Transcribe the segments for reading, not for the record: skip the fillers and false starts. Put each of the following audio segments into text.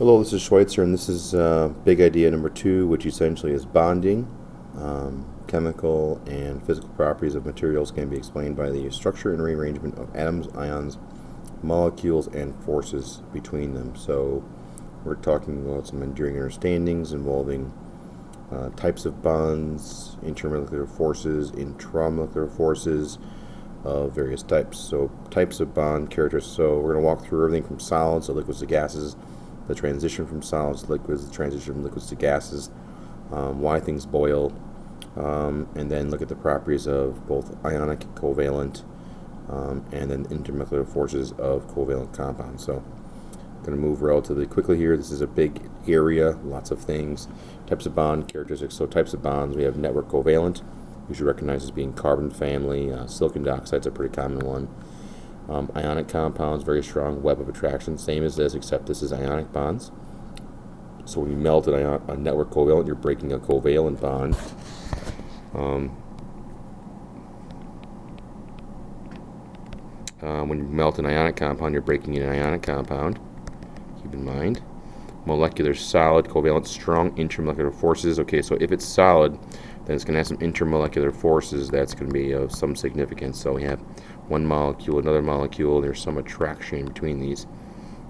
Hello, this is Schweitzer, and this is big idea number 2, which essentially is bonding. Chemical and physical properties of materials can be explained by the structure and rearrangement of atoms, ions, molecules, and forces between them. So we're talking about some enduring understandings involving types of bonds, intermolecular forces, intramolecular forces of various types. So types of bond characters. So we're going to walk through everything from solids to liquids to gases, the transition from solids to liquids, the transition from liquids to gases, why things boil, and then look at the properties of both ionic, covalent, and then intermolecular forces of covalent compounds. So I'm going to move relatively quickly here. This is a big area, lots of things. Types of bond characteristics. So types of bonds, we have network covalent. You should recognize as being carbon family. Silicon dioxide is a pretty common one. Ionic compounds, very strong web of attraction, same as this, except this is ionic bonds. So when you melt a network covalent, you're breaking a covalent bond. When you melt an ionic compound, you're breaking an ionic compound. Keep in mind. Molecular solid, covalent, strong intermolecular forces. Okay, so if it's solid, then it's going to have some intermolecular forces that's going to be of some significance. So we have one molecule, another molecule, and there's some attraction between these.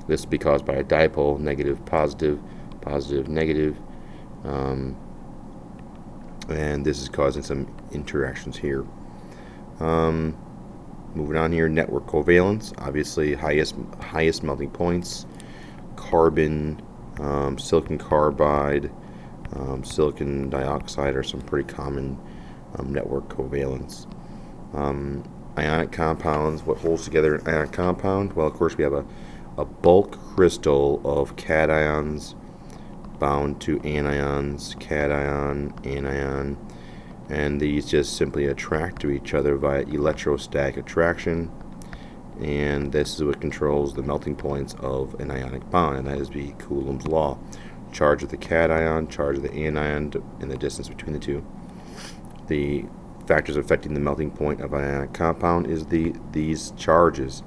This will be caused by a dipole, negative, positive, positive, negative, and this is causing some interactions here. Moving on here, network covalence, obviously highest melting points, carbon, silicon carbide, silicon dioxide are some pretty common network covalents. Ionic compounds, what holds together an ionic compound? Well, of course, we have a bulk crystal of cations bound to anions, cation, anion, and these just simply attract to each other via electrostatic attraction, and this is what controls the melting points of an ionic bond, and that is the Coulomb's law. Charge of the cation, charge of the anion, and the distance between the two. The factors affecting the melting point of an ionic compound is these charges.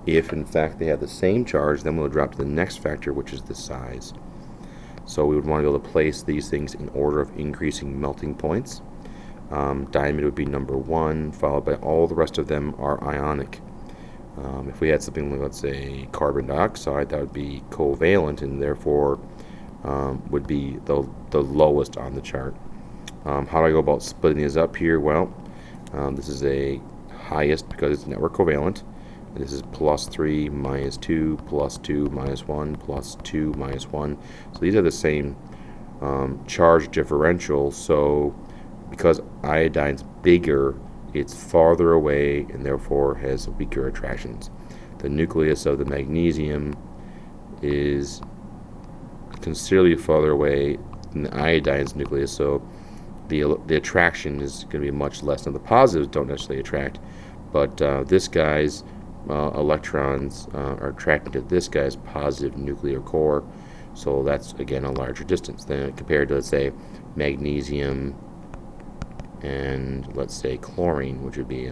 If in fact they have the same charge, then we'll drop to the next factor, which is the size. So we would want to be able to place these things in order of increasing melting points. Diamond would be number 1, followed by all the rest of them are ionic. If we had something like, let's say, carbon dioxide, that would be covalent and therefore would be the lowest on the chart. How do I go about splitting these up here? Well, this is a highest because it's network covalent. This is +3, -2, +2, -1, +2, -1. So these are the same charge differential. So because iodine's bigger, it's farther away and therefore has weaker attractions. The nucleus of the magnesium is considerably farther away than the iodine's nucleus, so the attraction is going to be much less. Now the positives don't necessarily attract, but this guy's electrons are attracted to this guy's positive nuclear core, so that's again a larger distance than compared to, let's say, magnesium and let's say chlorine, which would be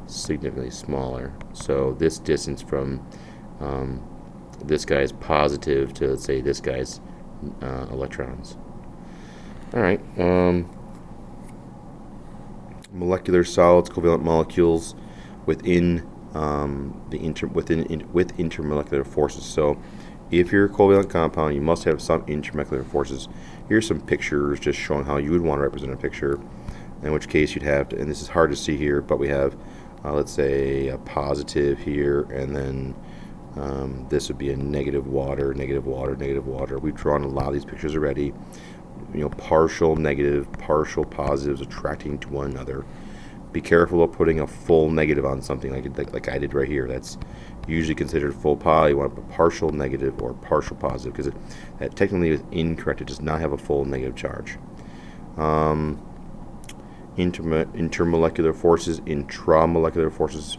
significantly smaller. So this distance from this guy's positive to, let's say, this guy's electrons. Alright, molecular solids, covalent molecules within with intermolecular forces. So if you're a covalent compound, you must have some intermolecular forces. Here's some pictures just showing how you would want to represent a picture, in which case you'd have to, and this is hard to see here, but we have let's say a positive here, and then this would be a negative water, negative water, negative water. We've drawn a lot of these pictures already. You know, partial negative, partial positives attracting to one another. Be careful of putting a full negative on something like I did right here. That's usually considered full positive. You want to put partial negative or partial positive, because that technically is incorrect. It does not have a full negative charge. Intermolecular forces, intramolecular forces,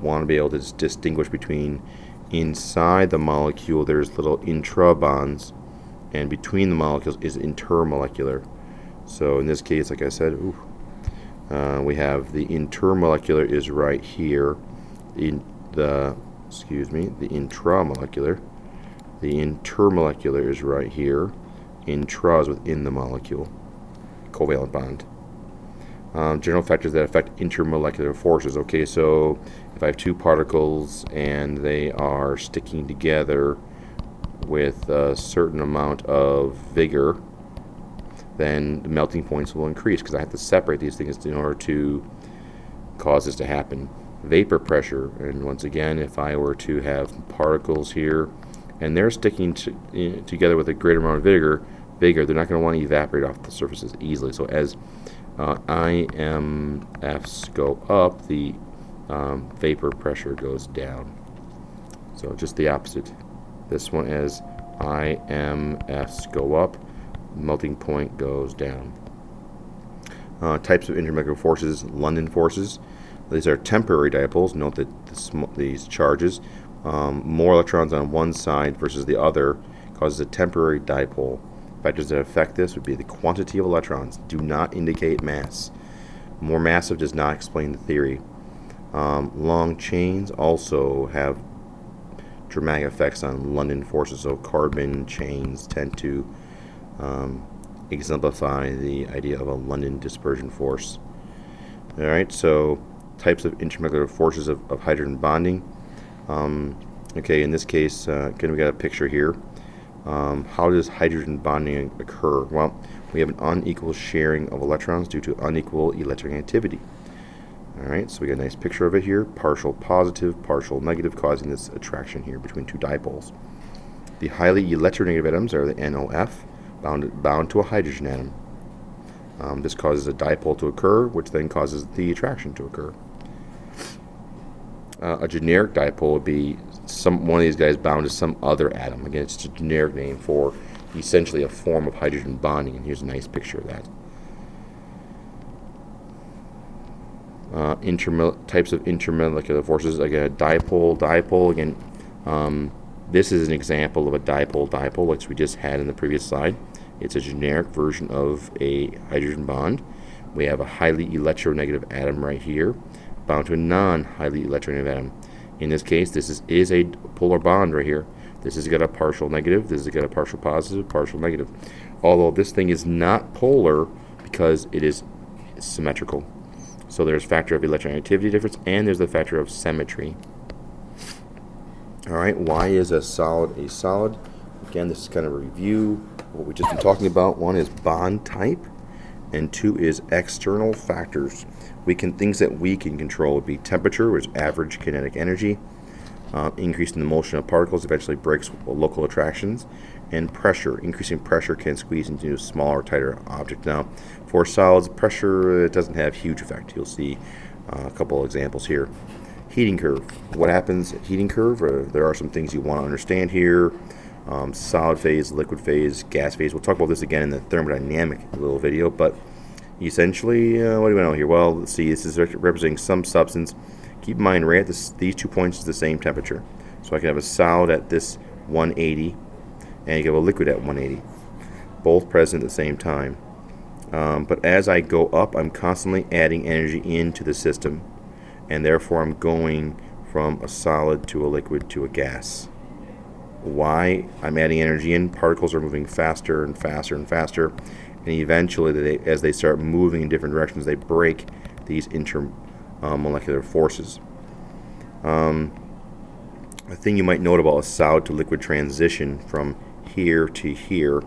want to be able to distinguish between inside the molecule there's little intra bonds, and between the molecules is intermolecular. So in this case, like I said, we have the intermolecular is right here, in the the intramolecular The intermolecular is right here. Intra is within the molecule. Covalent bond. General factors that affect intermolecular forces. Okay, so if I have two particles and they are sticking together with a certain amount of vigor, then the melting points will increase because I have to separate these things in order to cause this to happen. Vapor pressure, and once again, if I were to have particles here and they're sticking together with a greater amount of vigor, they're not going to want to evaporate off the surfaces easily. So as IMFs go up, the vapor pressure goes down. So just the opposite. This one, as IMFs go up, melting point goes down. Types of intermolecular forces. London forces. These are temporary dipoles. Note that these charges, more electrons on one side versus the other, causes a temporary dipole. Factors that affect this would be the quantity of electrons. Do not indicate mass. More massive does not explain the theory. Long chains also have dramatic effects on London forces. So carbon chains tend to exemplify the idea of a London dispersion force. All right, so types of intermolecular forces of hydrogen bonding. Okay, in this case, again, we got a picture here. How does hydrogen bonding occur? Well, we have an unequal sharing of electrons due to unequal electronegativity. Alright, so we got a nice picture of it here. Partial positive, partial negative, causing this attraction here between two dipoles. The highly electronegative atoms are the NOF, bound to a hydrogen atom. This causes a dipole to occur, which then causes the attraction to occur. A generic dipole would be one of these guys bound to some other atom. Again, it's just a generic name for essentially a form of hydrogen bonding, and here's a nice picture of that. Types of intermolecular forces. Again, a dipole. Again, this is an example of a dipole, which we just had in the previous slide. It's a generic version of a hydrogen bond. We have a highly electronegative atom right here, bound to a non-highly electronegative atom. In this case, this is a polar bond right here. This has got a partial negative, this has got a partial positive, partial negative. Although this thing is not polar because it is symmetrical. So there's factor of electronegativity difference, and there's the factor of symmetry. Alright, why is a solid a solid? Again, this is kind of a review of what we've just been talking about. One is bond type, and two is external factors. Things that we can control would be temperature, which is average kinetic energy, increase in the motion of particles eventually breaks local attractions, and pressure. Increasing pressure can squeeze into a smaller, tighter object. Now, for solids, pressure doesn't have huge effect. You'll see a couple of examples here. Heating curve. What happens at heating curve? There are some things you want to understand here. Solid phase, liquid phase, gas phase. We'll talk about this again in the thermodynamic little video, but essentially, what do we know here? Well, let's see, this is representing some substance. Keep in mind, right at these 2 points is the same temperature. So I can have a solid at this 180, and you have a liquid at 180. Both present at the same time. But as I go up, I'm constantly adding energy into the system, and therefore I'm going from a solid to a liquid to a gas. Why? I'm adding energy in. Particles are moving faster and faster and faster, and eventually, as they start moving in different directions, they break these intermolecular forces. A thing you might note about a solid to liquid transition from here to here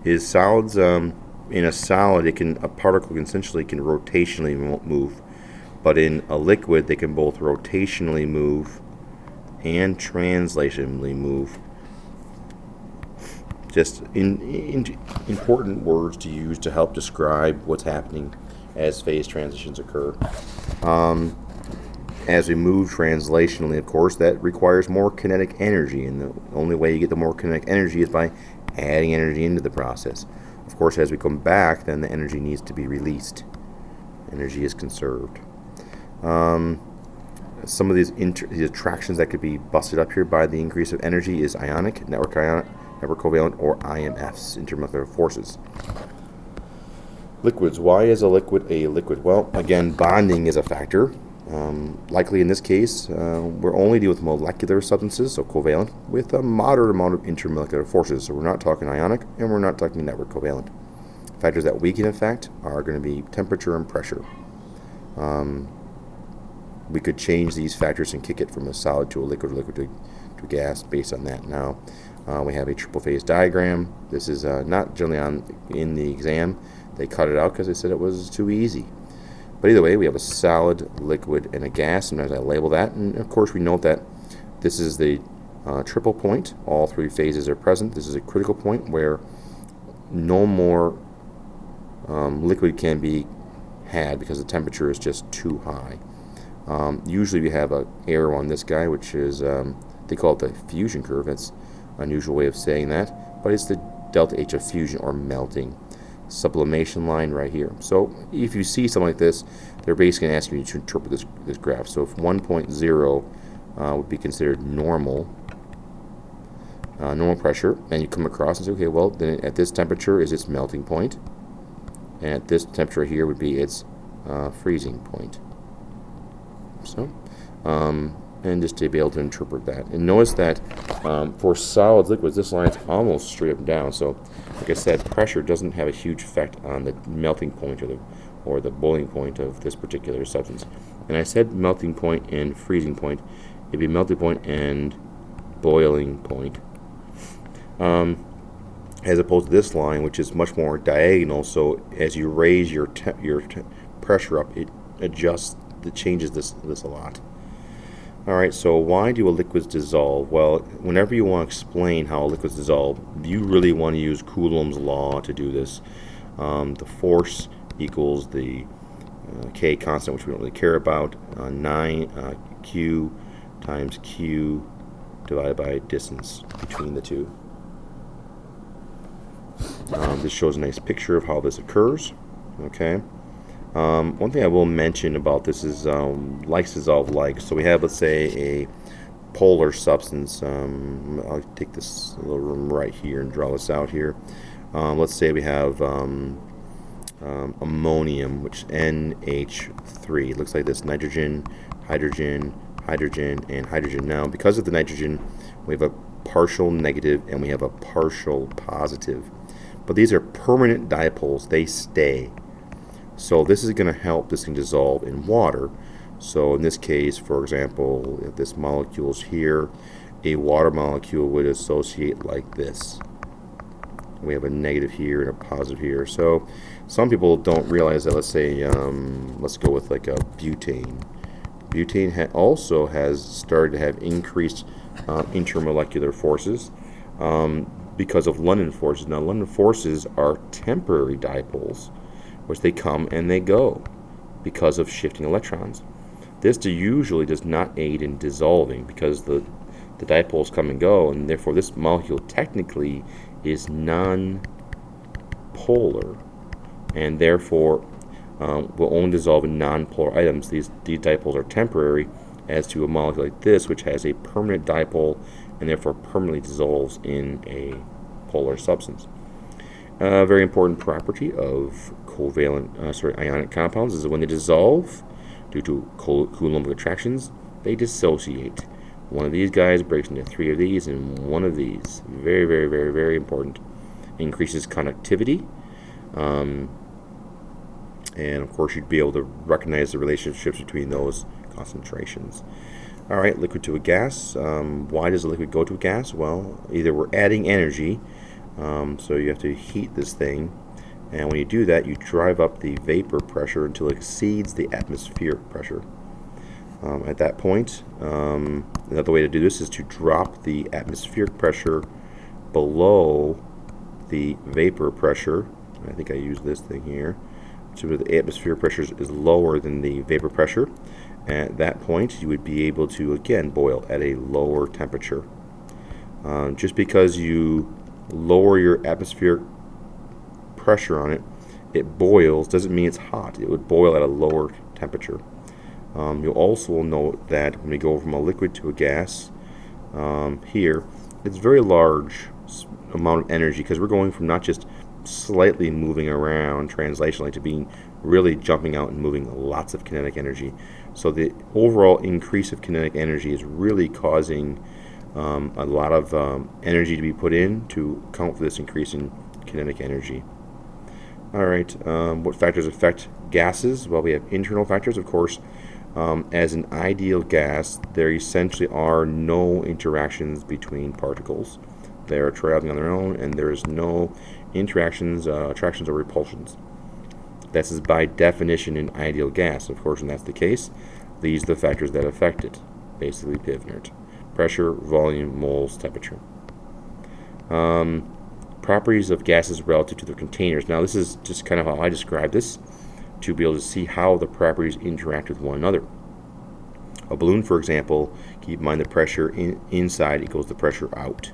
is solids. In a solid, a particle can rotationally move, but in a liquid, they can both rotationally move and translationally move. Just important words to use to help describe what's happening as phase transitions occur. As we move translationally, of course, that requires more kinetic energy, and the only way you get the more kinetic energy is by adding energy into the process. Of course, as we come back, then the energy needs to be released. Energy is conserved. Some of these attractions that could be busted up here by the increase of energy is ionic, network covalent, or IMFs, intermolecular forces. Liquids. Why is a liquid a liquid? Well, again, bonding is a factor. Likely in this case, we're only dealing with molecular substances, so covalent, with a moderate amount of intermolecular forces. So we're not talking ionic, and we're not talking network covalent. Factors that we can affect are going to be temperature and pressure. We could change these factors and kick it from a solid to a liquid, or liquid to a gas based on that. Now, we have a triple phase diagram. This is not generally in the exam. They cut it out because they said it was too easy. But either way, we have a solid, liquid, and a gas. Sometimes I label that. And of course, we note that this is the triple point. All three phases are present. This is a critical point where no more liquid can be had because the temperature is just too high. Usually we have an arrow on this guy, which is, they call it the fusion curve. That's an unusual way of saying that. But it's the delta H of fusion, or melting. Sublimation line right here. So if you see something like this, they're basically asking you to interpret this graph. So if 1.0 would be considered normal pressure, and you come across and say, okay, well, then at this temperature is its melting point, and at this temperature here would be its freezing point. So, and just to be able to interpret that. And notice that for solids, liquids, this line's almost straight up and down. So, like I said, pressure doesn't have a huge effect on the melting point or the boiling point of this particular substance. And I said melting point and freezing point. It'd be melting point and boiling point. As opposed to this line, which is much more diagonal. So as you raise your pressure up, it adjusts, it changes this a lot. Alright, so why do liquids dissolve? Well, whenever you want to explain how liquids dissolve, you really want to use Coulomb's law to do this. The force equals the K constant, which we don't really care about, 9Q times Q divided by distance between the two. This shows a nice picture of how this occurs. Okay. One thing I will mention about this is likes dissolve likes. So we have, let's say, a polar substance. I'll take this little room right here and draw this out here. Let's say we have ammonium, which NH3. It looks like this: nitrogen, hydrogen, hydrogen, and hydrogen. Now, because of the nitrogen, we have a partial negative and we have a partial positive. But these are permanent dipoles. They stay. So this is going to help this thing dissolve in water. So in this case, for example, if this molecule is here, a water molecule would associate like this. We have a negative here and a positive here. So some people don't realize that. Let's say, let's go with like a butane. Butane also has started to have increased intermolecular forces because of London forces. Now, London forces are temporary dipoles, which they come and they go because of shifting electrons. This usually does not aid in dissolving because the dipoles come and go, and therefore this molecule technically is non-polar, and therefore will only dissolve in non-polar items. These dipoles are temporary, as to a molecule like this, which has a permanent dipole and therefore permanently dissolves in a polar substance. A very important property of ionic compounds is that when they dissolve due to Coulombic attractions, they dissociate. One of these guys breaks into three of these, and one of these, very, very, very, very important, increases conductivity. And of course, you'd be able to recognize the relationships between those concentrations. Alright, liquid to a gas. Why does a liquid go to a gas? Well, either we're adding energy, so you have to heat this thing, and when you do that, you drive up the vapor pressure until it exceeds the atmospheric pressure. At that point, another way to do this is to drop the atmospheric pressure below the vapor pressure. I think I used this thing here. So the atmospheric pressure is lower than the vapor pressure. At that point, you would be able to, again, boil at a lower temperature. Just because you lower your atmospheric pressure on it, it boils, doesn't mean it's hot. It would boil at a lower temperature. You'll also note that when we go from a liquid to a gas, here, it's very large amount of energy because we're going from not just slightly moving around translationally to being really jumping out and moving lots of kinetic energy. So the overall increase of kinetic energy is really causing a lot of energy to be put in to account for this increase in kinetic energy. All right, what factors affect gases? Well, we have internal factors, of course. As an ideal gas, there essentially are no interactions between particles. They are traveling on their own, and there is no interactions, attractions, or repulsions. This is by definition an ideal gas. Of course, when that's the case, these are the factors that affect it. Basically, PIV-NERT. Pressure, volume, moles, temperature. Properties of gases relative to their containers. Now, this is just kind of how I describe this to be able to see how the properties interact with one another. A balloon, for example, keep in mind the pressure inside equals the pressure out.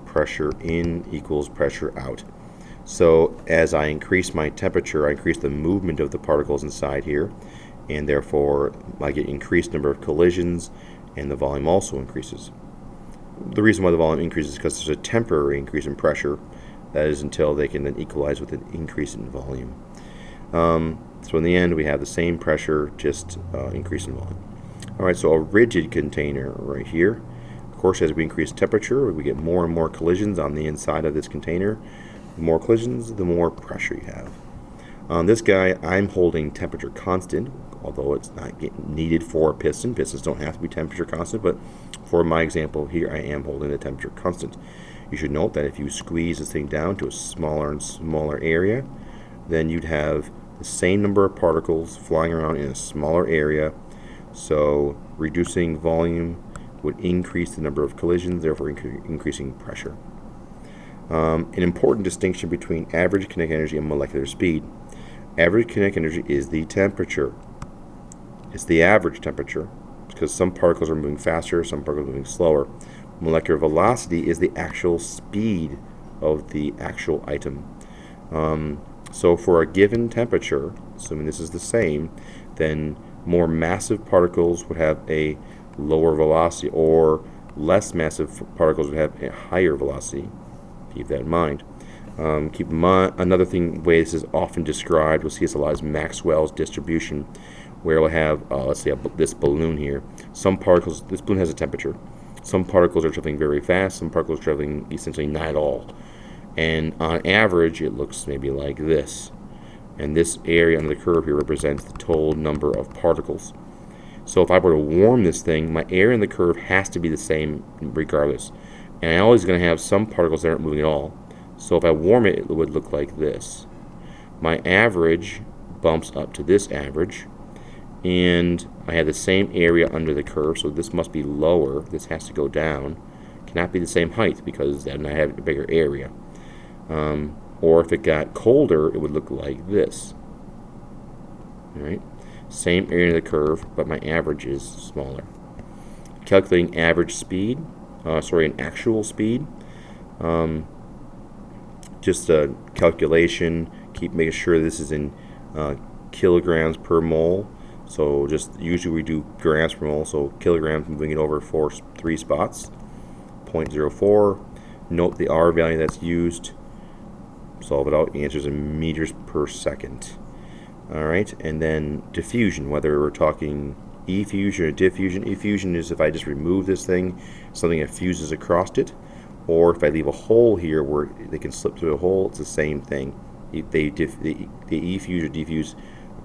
Pressure in equals pressure out. So as I increase my temperature, I increase the movement of the particles inside here, and therefore I get increased number of collisions, and the volume also increases. The reason why the volume increases is because there's a temporary increase in pressure. That is until they can then equalize with an increase in volume. So in the end, we have the same pressure, just increase in volume. All right, so a rigid container right here. Of course, as we increase temperature, we get more and more collisions on the inside of this container. The more collisions, the more pressure you have. On this guy, I'm holding temperature constant, although it's not needed for a piston. Pistons don't have to be temperature constant, but for my example here, I am holding the temperature constant. You should note that if you squeeze this thing down to a smaller and smaller area, then you'd have the same number of particles flying around in a smaller area. So reducing volume would increase the number of collisions, therefore increasing pressure. An important distinction between average kinetic energy and molecular speed. Average kinetic energy is the temperature. It's the average temperature, because some particles are moving faster, some particles are moving slower. Molecular velocity is the actual speed of the actual item. So for a given temperature, assuming this is the same, then more massive particles would have a lower velocity, or less massive particles would have a higher velocity. Keep that in mind. Keep in mind another way this is often described, we'll see this a lot, is Maxwell's distribution, where we'll have, let's say, this balloon here. Some particles, this balloon has a temperature. Some particles are traveling very fast, some particles are traveling essentially not at all. And on average, it looks maybe like this. And this area under the curve here represents the total number of particles. So if I were to warm this thing, my area in the curve has to be the same regardless. And I'm always going to have some particles that aren't moving at all. So if I warm it, it would look like this. My average bumps up to this average, and I have the same area under the curve, so this must be lower. This has to go down. It cannot be the same height, because then I have a bigger area. Or if it got colder, it would look like this. All right? Same area of the curve, but my average is smaller. Calculating average speed, an actual speed. Just a calculation. Keep making sure this is in kilograms per mole. So just usually we do grams per mole, so kilograms, moving it over 3 spots. 0.04. Note the R value that's used. Solve it out. The answer is in meters per second. Alright, and then diffusion, whether we're talking effusion or diffusion. Effusion is if I just remove this thing, something that fuses across it, or if I leave a hole here where they can slip through a hole, it's the same thing. They effuse or diffuse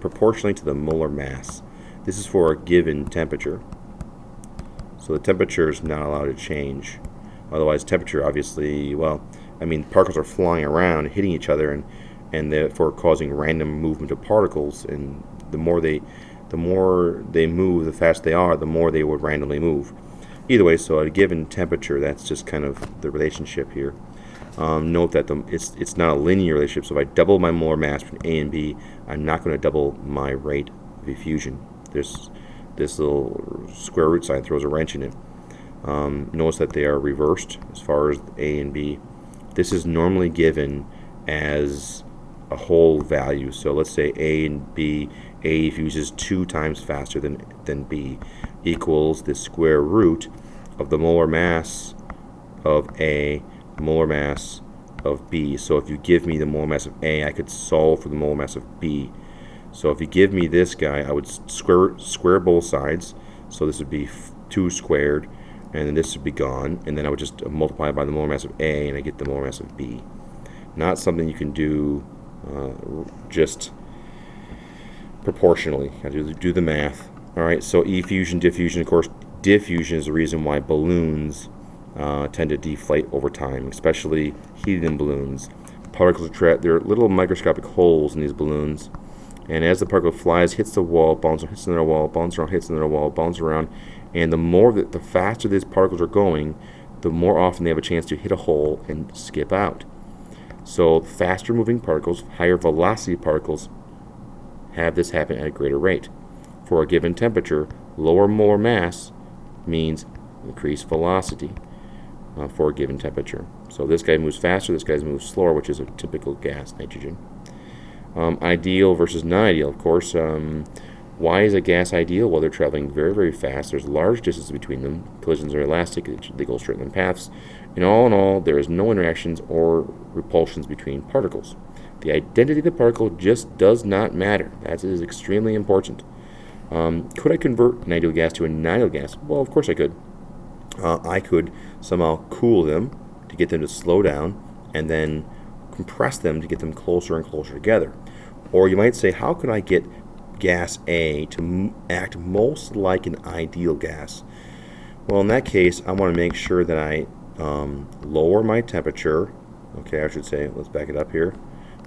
proportionally to the molar mass. This is for a given temperature. So the temperature is not allowed to change. Otherwise, temperature obviously, well, I mean, particles are flying around, hitting each other, and therefore causing random movement of particles. And the more they move, the faster they are, the more they would randomly move. Either way, so at a given temperature, that's just kind of the relationship here. Note that it's not a linear relationship. So if I double my molar mass from A and B, I'm not going to double my rate of diffusion. This little square root sign throws a wrench in it. Notice that they are reversed as far as A and B. This is normally given as a whole value. So let's say A and B, A fuses 2 times faster than B, equals the square root of the molar mass of A, molar mass of B. So if you give me the molar mass of A, I could solve for the molar mass of B. So if you give me this guy, I would square both sides. So this would be 2 squared, and then this would be gone, and then I would just multiply by the molar mass of A, and I get the molar mass of B. Not something you can do just proportionally. You have to do the math. All right, so effusion, diffusion. Of course, diffusion is the reason why balloons tend to deflate over time, especially helium balloons. Particles are trapped. There are little microscopic holes in these balloons, and as the particle flies, hits the wall, bounces, hits another wall, bounces around, hits another wall, bounces around, and the faster these particles are going, the more often they have a chance to hit a hole and skip out. So faster moving particles, higher velocity particles, have this happen at a greater rate. For a given temperature, lower molar mass means increased velocity for a given temperature. So this guy moves faster, this guy moves slower, which is a typical gas, nitrogen. Ideal versus non-ideal, of course. Why is a gas ideal? Well, they're traveling very, very fast. There's large distances between them. Collisions are elastic. They go straight in paths. And all in all, there is no interactions or repulsions between particles. The identity of the particle just does not matter. That is extremely important. Could I convert an ideal gas to a non-ideal gas? Well, of course I could. I could somehow cool them to get them to slow down, and then compress them to get them closer and closer together. Or you might say, how can I get gas A to act most like an ideal gas? Well, in that case, I want to make sure that I lower my temperature. Okay, I should say, let's back it up here.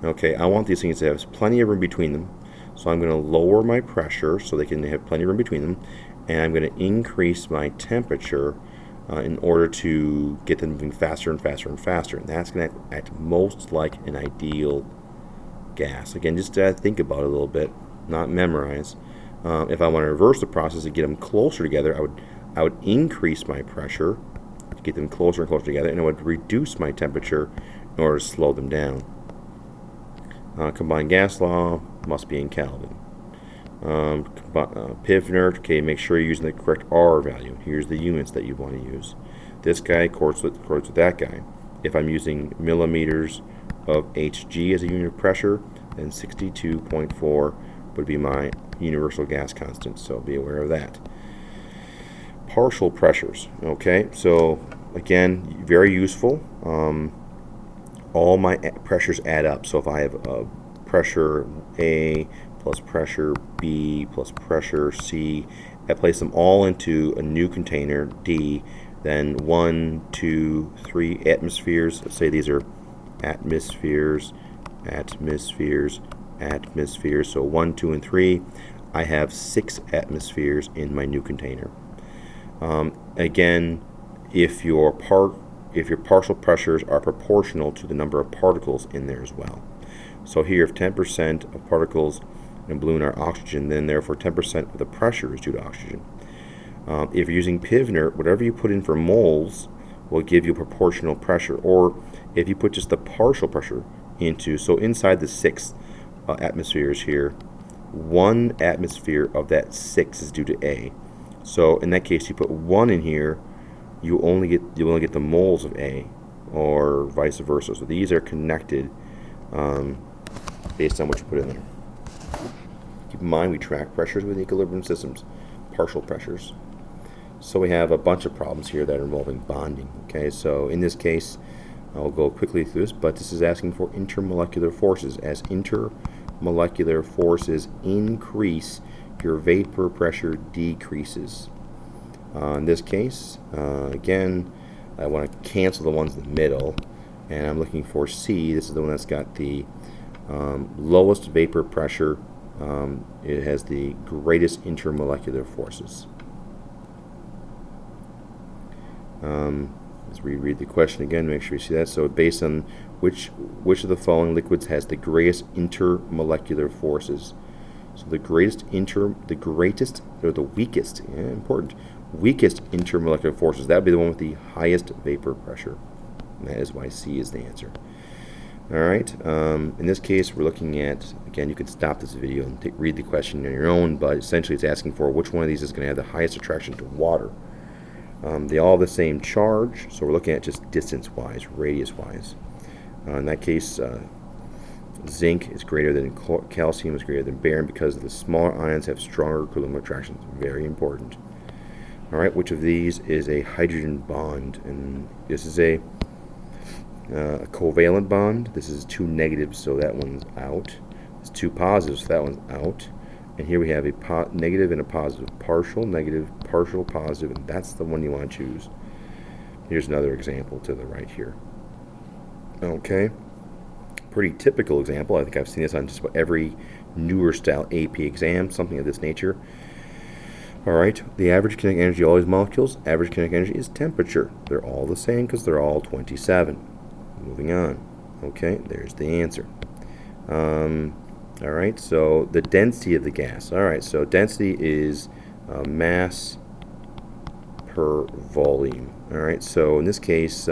Okay, I want these things to have plenty of room between them. So I'm going to lower my pressure so they can have plenty of room between them, and I'm going to increase my temperature in order to get them moving faster and faster and faster. And that's going to act most like an ideal gas. Again, just think about it a little bit, not memorize. If I want to reverse the process and get them closer together, I would increase my pressure to get them closer and closer together, and I would reduce my temperature in order to slow them down. Combined gas law must be in Kelvin. Pivner, okay, make sure you're using the correct R value. Here's the units that you want to use. This guy accords with that guy. If I'm using millimeters of Hg as a unit of pressure, then 62.4 would be my universal gas constant, so be aware of that. Partial pressures, okay, so again, very useful. All my pressures add up, so if I have pressure A plus pressure B plus pressure C, I place them all into a new container, D, then 1, 2, 3 atmospheres. Let's say these are atmospheres, atmospheres, atmospheres. So 1, 2, and 3. I have 6 atmospheres in my new container. Again, if your partial pressures are proportional to the number of particles in there as well. So here, if 10% of particles in a balloon are oxygen, then therefore 10% of the pressure is due to oxygen. If you're using Pivner, whatever you put in for moles will give you proportional pressure, or if you put just the partial pressure into, so inside the 6 atmospheres here, 1 atmosphere of that 6 is due to A. So in that case, you put 1 in here, you only get the moles of A, or vice versa. So these are connected based on what you put in there. Keep in mind, we track pressures with equilibrium systems, partial pressures. So we have a bunch of problems here that are involving bonding. Okay, so in this case, I'll go quickly through this, but this is asking for intermolecular forces. As intermolecular forces increase, your vapor pressure decreases. In this case, again, I want to cancel the ones in the middle, and I'm looking for C. This is the one that's got the lowest vapor pressure. It has the greatest intermolecular forces. Let's reread the question again, make sure you see that. So based on which of the following liquids has the greatest intermolecular forces? So the greatest or the weakest, important, weakest intermolecular forces, that would be the one with the highest vapor pressure. And that is why C is the answer. Alright, in this case we're looking at, again, you can stop this video and read the question on your own, but essentially it's asking for which one of these is going to have the highest attraction to water. They all have the same charge, so we're looking at just distance-wise, radius-wise. In that case, Zinc is greater than calcium is greater than barium because the smaller ions have stronger equivalent attractions. Very important. All right, which of these is a hydrogen bond? And this is a covalent bond. This is two negatives, so that one's out. It's two positives, so that one's out. And here we have a negative and a positive. Partial negative, partial positive, and that's the one you want to choose. Here's another example to the right here. Okay. Pretty typical example. I think I've seen this on just about every newer style AP exam, something of this nature. Alright, the average kinetic energy of all these molecules, average kinetic energy is temperature. They're all the same because they're all 27. Moving on. Okay, there's the answer. Alright, so the density of the gas. Alright, so density is mass per volume. Alright, so in this case,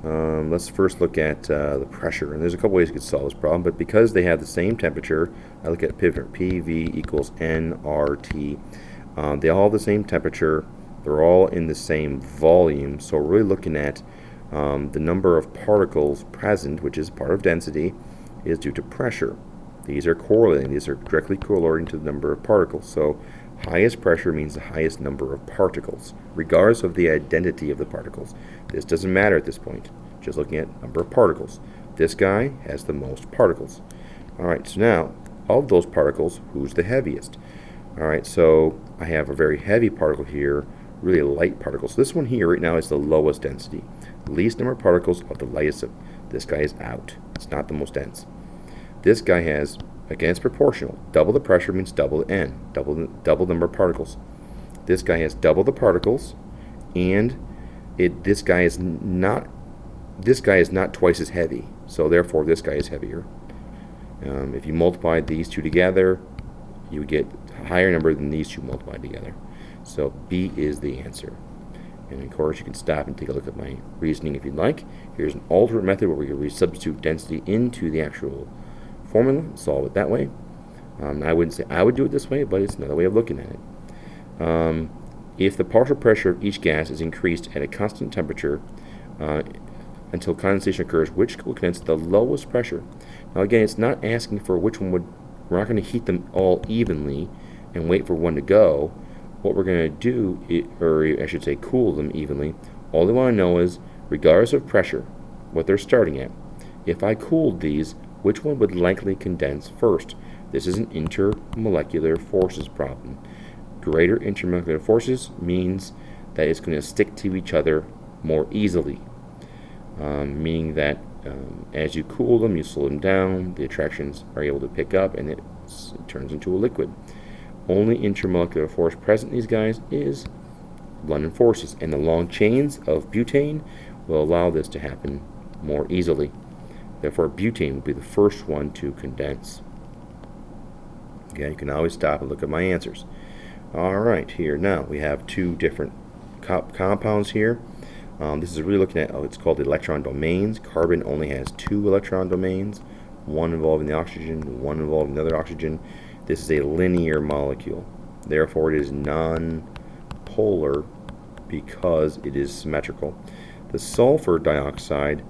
let's first look at the pressure. And there's a couple ways you could solve this problem, but because they have the same temperature, I look at PV equals nRT. They all have the same temperature. They're all in the same volume. So we're really looking at the number of particles present, which is part of density, is due to pressure. These are correlating. These are directly correlating to the number of particles. So highest pressure means the highest number of particles, regardless of the identity of the particles. This doesn't matter at this point. Just looking at number of particles. This guy has the most particles. Alright, so now, of those particles, who's the heaviest? Alright, so I have a very heavy particle here, really light particle. So this one here right now is the lowest density. Least number of particles of the lightest. This guy is out. It's not the most dense. This guy has, again, it's proportional. Double the pressure means double the N, double the number of particles. This guy has double the particles, and this guy is not twice as heavy. So therefore, this guy is heavier. If you multiply these two together, you would get a higher number than these two multiplied together. So B is the answer. And of course, you can stop and take a look at my reasoning if you'd like. Here's an alternate method where we can resubstitute density into the actual formula and solve it that way. I wouldn't say I would do it this way, but it's another way of looking at it. If the partial pressure of each gas is increased at a constant temperature until condensation occurs, which will condense at the lowest pressure? Now again, it's not asking for which one would, we're not going to heat them all evenly and wait for one to go. What we're going to do, or I should say cool them evenly, all they want to know is, regardless of pressure, what they're starting at. If I cooled these, which one would likely condense first? This is an intermolecular forces problem. Greater intermolecular forces means that it's going to stick to each other more easily, meaning that as you cool them, you slow them down, the attractions are able to pick up, and it turns into a liquid. Only intermolecular force present in these guys is London forces, and the long chains of butane will allow this to happen more easily. Therefore, butane will be the first one to condense. Okay, you can always stop and look at my answers. Alright, here now we have two different compounds here. This is really looking at, it's called the electron domains. Carbon only has 2 electron domains, one involving the oxygen, one involving the other oxygen. This is a linear molecule. Therefore, it is non-polar because it is symmetrical. The sulfur dioxide,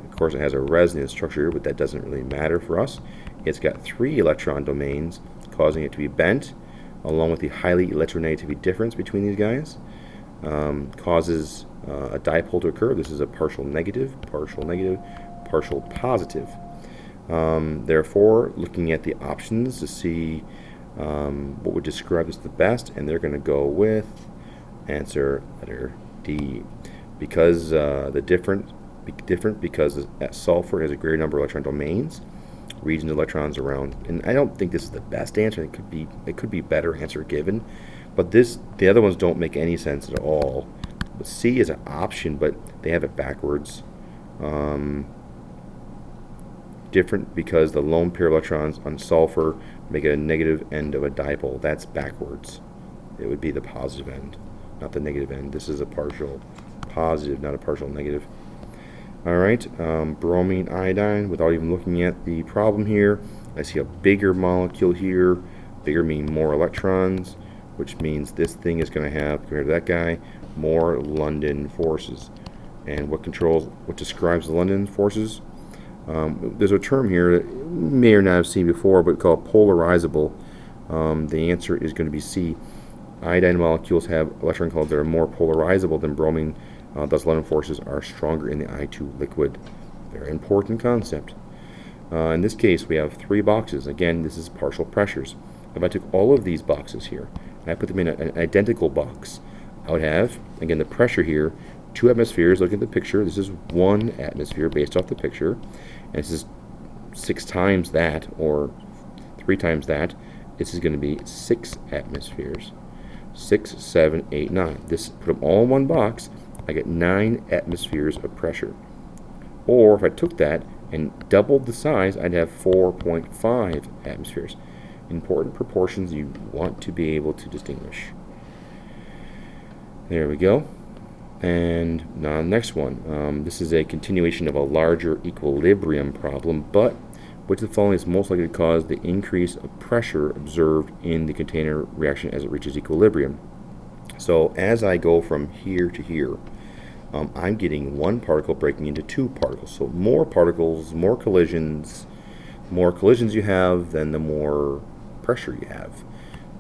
of course, it has a resonance structure, but that doesn't really matter for us. It's got 3 electron domains, causing it to be bent, along with the highly electronegativity difference between these guys. Causes a dipole to occur. This is a partial negative, partial positive. Therefore, looking at the options to see what would describe this the best, and they're going to go with answer letter D, because different because sulfur has a greater number of electron domains, regions of electrons around. And I don't think this is the best answer. It could be better answer given, but the other ones don't make any sense at all. But C is an option, but they have it backwards. Different because the lone pair of electrons on sulfur make it a negative end of a dipole. That's backwards. It would be the positive end, not the negative end. This is a partial positive, not a partial negative. Alright, bromine iodine, without even looking at the problem here, I see a bigger molecule here. Bigger meaning more electrons, which means this thing is going to have, compared to that guy, more London forces. And what describes the London forces? There's a term here that you may or not have seen before, but called polarizable. The answer is going to be C. Iodine molecules have electron codes that are more polarizable than bromine, thus London forces are stronger in the I2 liquid. Very important concept. In this case, we have 3 boxes. Again, this is partial pressures. If I took all of these boxes here and I put them in an identical box, I would have, again, the pressure here, 2 atmospheres. Look at the picture. This is 1 atmosphere based off the picture. And this is 6 times that, or 3 times that. This is going to be 6 atmospheres. 6, 7, 8, 9. This, put them all in one box, I get 9 atmospheres of pressure. Or if I took that and doubled the size, I'd have 4.5 atmospheres. Important proportions you want to be able to distinguish. There we go. And now the next one. This is a continuation of a larger equilibrium problem, but which of the following is most likely to cause the increase of pressure observed in the container reaction as it reaches equilibrium? So as I go from here to here, I'm getting 1 particle breaking into 2 particles. So more particles, more collisions you have, then the more pressure you have.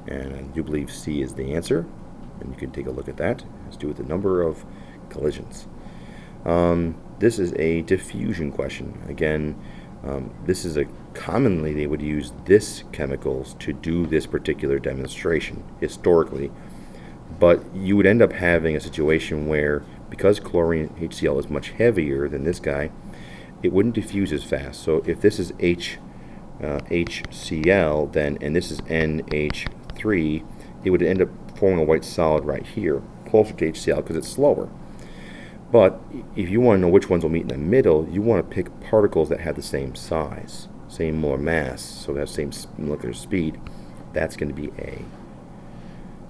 And I do believe C is the answer. And you can take a look at that. It has to do with the number of collisions. This is a diffusion question. Again, this is commonly they would use this chemicals to do this particular demonstration historically. But you would end up having a situation where, because chlorine HCl is much heavier than this guy, it wouldn't diffuse as fast. So if this is HCl, then, and this is NH3, it would end up forming a white solid right here, closer to HCl, because it's slower. But if you want to know which ones will meet in the middle, you want to pick particles that have the same size, same molar mass, so that same molecular speed. That's going to be A.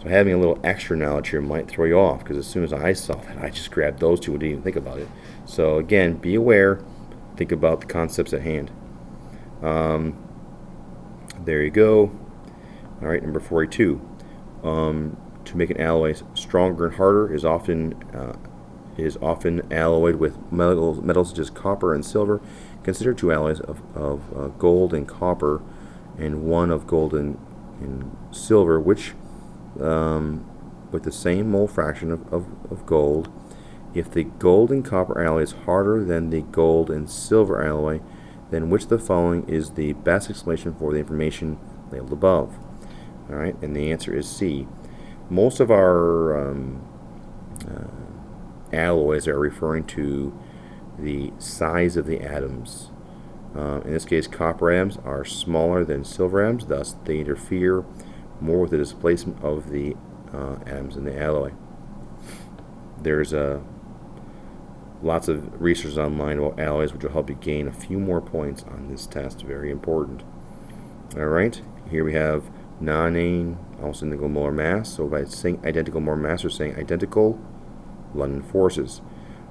So having a little extra knowledge here might throw you off, because as soon as I saw that, I just grabbed those 2 and didn't even think about it. So again, be aware, think about the concepts at hand. There you go. All right, number 42. To make an alloy stronger and harder is often alloyed with metals such as copper and silver. Consider 2 alloys of gold and copper, and 1 of gold and silver, which with the same mole fraction of gold. If the gold and copper alloy is harder than the gold and silver alloy, then which of the following is the best explanation for the information labeled above? All right, and the answer is C. Most of our alloys are referring to the size of the atoms. In this case, copper atoms are smaller than silver atoms, thus they interfere more with the displacement of the atoms in the alloy. There's lots of research online about alloys, which will help you gain a few more points on this test. Very important. All right, here we have nonane, also identical molar mass. So by saying identical molar mass, we're saying identical London forces,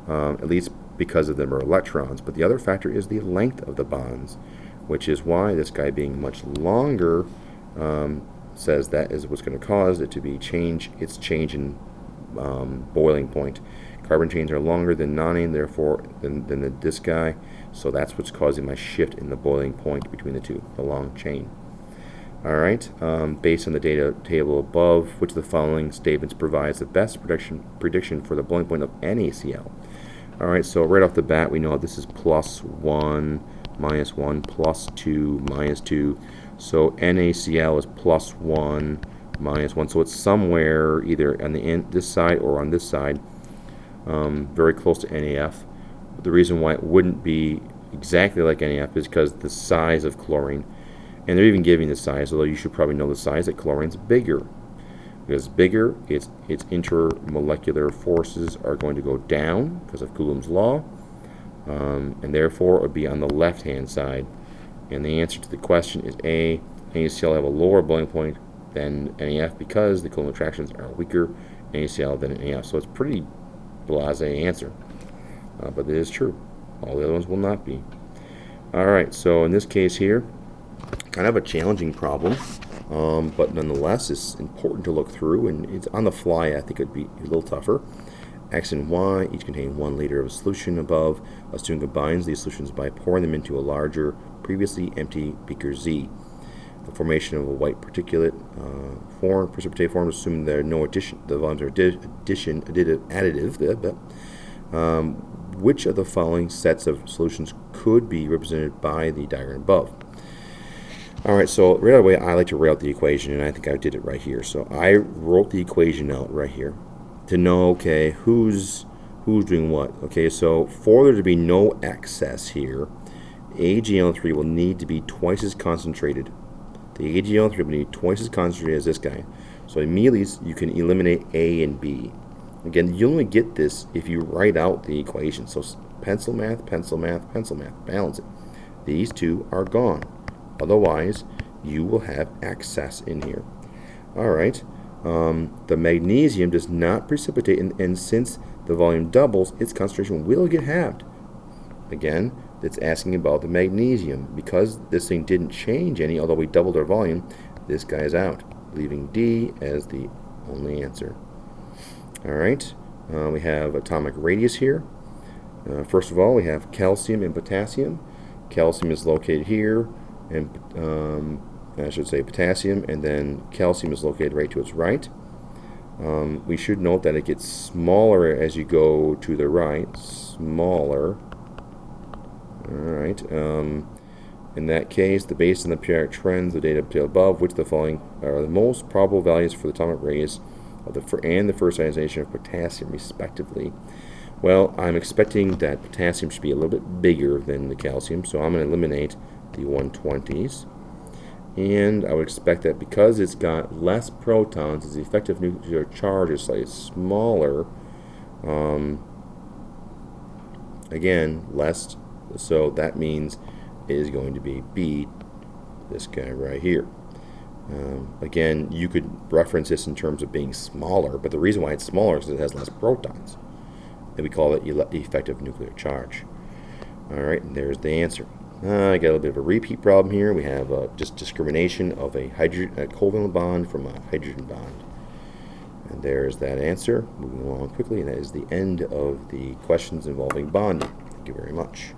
at least because of them are electrons. But the other factor is the length of the bonds, which is why this guy being much longer says that is what's going to cause it to be change in boiling point. Carbon chains are longer than nonane, therefore than this guy, so that's what's causing my shift in the boiling point between the two, the long chain. All right, based on the data table above, which of the following statements provides the best prediction for the boiling point of NaCl? All right, so right off the bat, we know this is +1, -1, +2, -2. So NaCl is +1, -1. So it's somewhere either on this side or on this side, very close to NaF. The reason why it wouldn't be exactly like NaF is because the size of chlorine. And they're even giving the size, although you should probably know the size, that chlorine's bigger. Because bigger, its intermolecular forces are going to go down because of Coulomb's law, and therefore it would be on the left-hand side. And the answer to the question is A. NaCl have a lower boiling point than NaF because the Coulomb attractions are weaker NaCl than NaF. So it's pretty blasé answer, but it is true. All the other ones will not be. All right, so in this case here, kind of a challenging problem, but nonetheless it's important to look through, and it's on the fly. I think it'd be a little tougher. X and Y each contain 1 liter of solution above. A student combines these solutions by pouring them into a larger, previously empty beaker Z. The formation of a white particulate precipitate form, assuming there are no addition, the volumes are additive. Which of the following sets of solutions could be represented by the diagram above? Alright, so right away I like to write out the equation, and I think I did it right here. So I wrote the equation out right here to know, okay, who's doing what. Okay, so for there to be no excess here, AgNO3 will need to be twice as concentrated. The AgNO3 will need twice as concentrated as this guy. So immediately you can eliminate A and B. Again, you only get this if you write out the equation. So pencil math, pencil math, pencil math, balance it. These two are gone. Otherwise, you will have excess in here. Alright, the magnesium does not precipitate, and since the volume doubles, its concentration will get halved. Again, it's asking about the magnesium. Because this thing didn't change any, although we doubled our volume, this guy is out, leaving D as the only answer. Alright, we have atomic radius here. First of all, we have calcium and potassium. Calcium is located here, and I should say potassium, and then calcium is located right to its right. We should note that it gets smaller as you go to the right. Smaller. Alright. In that case, based on the periodic trends, the data above, which of the following are the most probable values for the atomic radius of the first ionization of potassium, respectively? Well, I'm expecting that potassium should be a little bit bigger than the calcium, so I'm going to eliminate the 120s. And I would expect that because it's got less protons, its effective nuclear charge is slightly smaller. Again, less, so that means it is going to be B, this guy right here. Again, you could reference this in terms of being smaller, but the reason why it's smaller is because it has less protons. And we call it effective nuclear charge. Alright, and there's the answer. I got a little bit of a repeat problem here. We have just discrimination of a covalent bond from a hydrogen bond. And there's that answer. Moving along quickly, and that is the end of the questions involving bonding. Thank you very much.